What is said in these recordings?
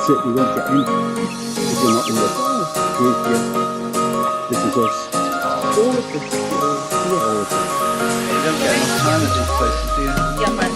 That's it, we won't get in if you're not in the group yet. This is us. All of this is all of it. You don't get enough time at these places, do you? Yeah, but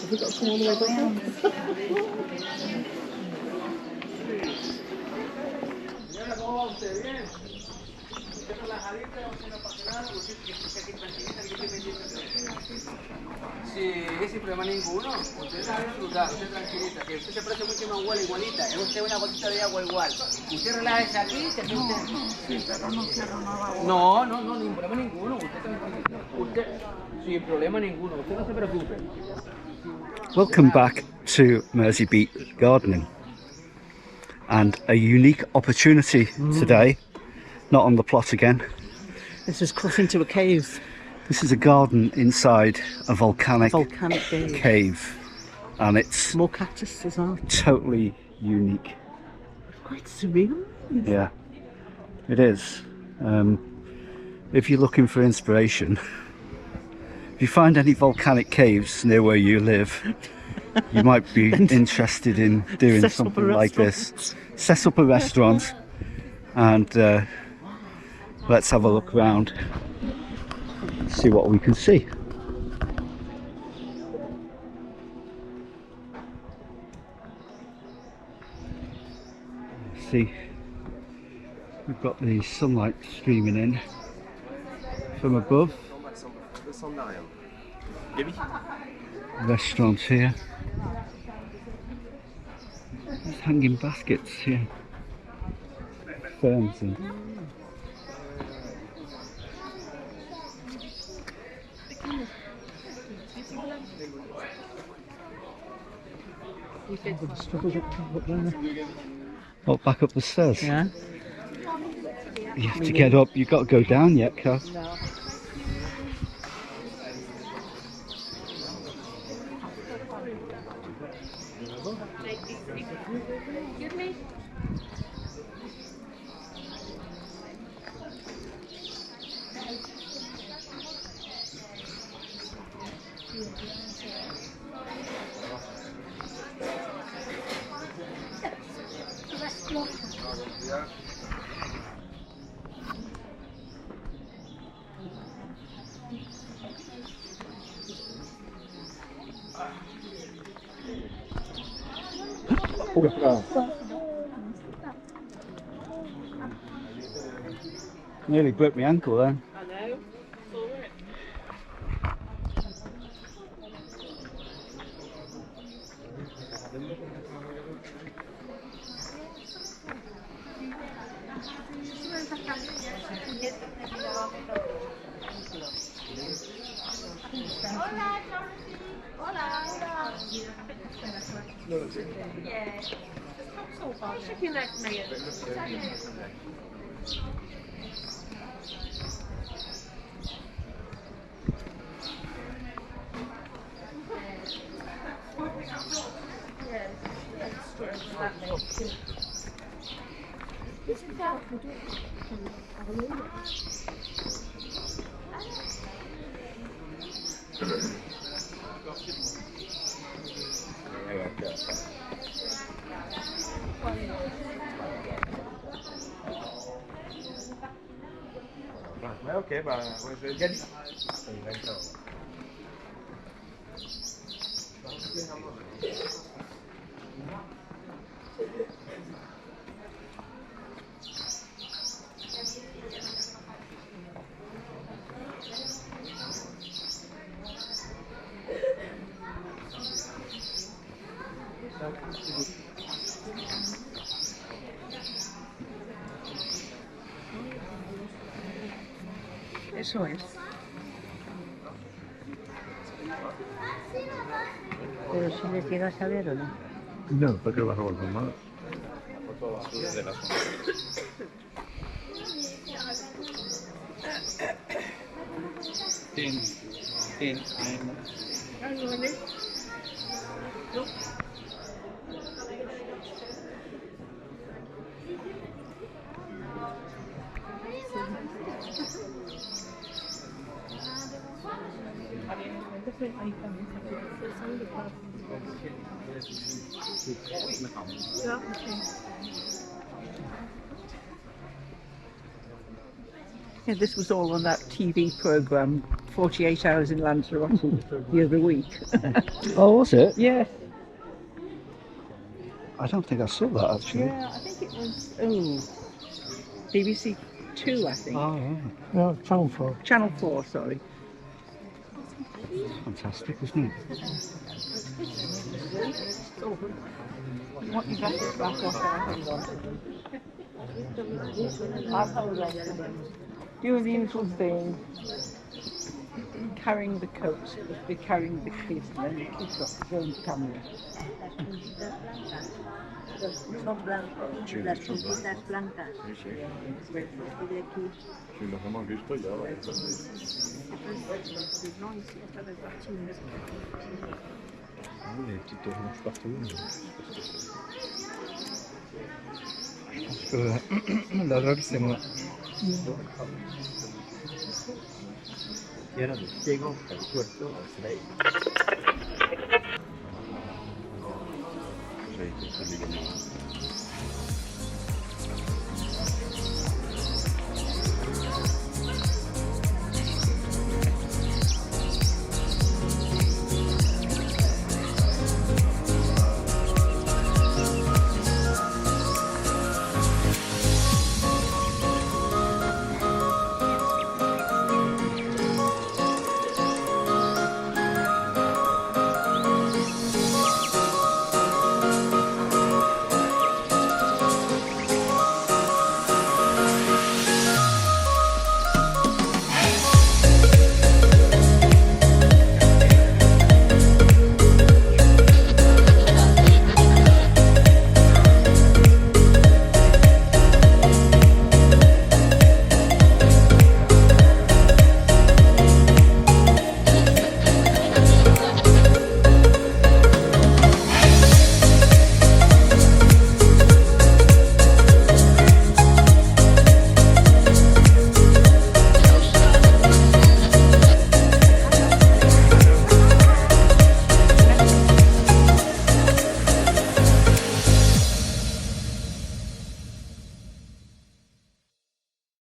have we got to come all the way back? Sí, sin problema ninguno. Usted sabe disfrutar, usted tranquilita, que usted se parece mucho a una abuela igualita, es usted una gotita de agua igual. Usted relájese aquí, que aquí usted... Sí, pero no quiero nada. No, sin problema ninguno, usted tranquilita. Usted, sin problema ninguno, usted no se preocupe. Welcome back to Mersey Beach Gardening, and a unique opportunity today, not on the plot again. this is crossing to a cave. This is a garden inside a volcanic cave. And it's More cactus as well. totally unique. Quite surreal. Yeah, it is. If you're looking for inspiration, if you find any volcanic caves near where you live, you might be interested in doing something like this. Set up a restaurant and let's have a look around, see what we can see. See, we've got the sunlight streaming in from above. Restaurant here. There's hanging baskets here. Ferns and oh, back up the stairs. Yeah. You have to get up. You've got to go down yet, Kath. No. Excuse me? Nearly broke my ankle then. I know. Saw it. Yeah. So far. Chicken leg mayo. Ok, bà dân. Eso es. Pero si les llega a saber o no. No, porque lo vas a volver más. Yeah, this was all on that TV program, 48 Hours in Lanzarote, the other week. Oh, was it? Yeah, I don't think I saw that actually. yeah, I think it was, BBC 2, I think. Oh, right. No, Channel 4. Channel 4, sorry. Fantastic, isn't it? You want your glasses back off? Hang on. Doing the usual thing. Carrying the coats, they're carrying the kids, and then the kids got their own camera. Son blancos, las puntitas blancas. Y de aquí. Si los hemos visto ya. La bravissima. Y ahora llego al puerto a 6.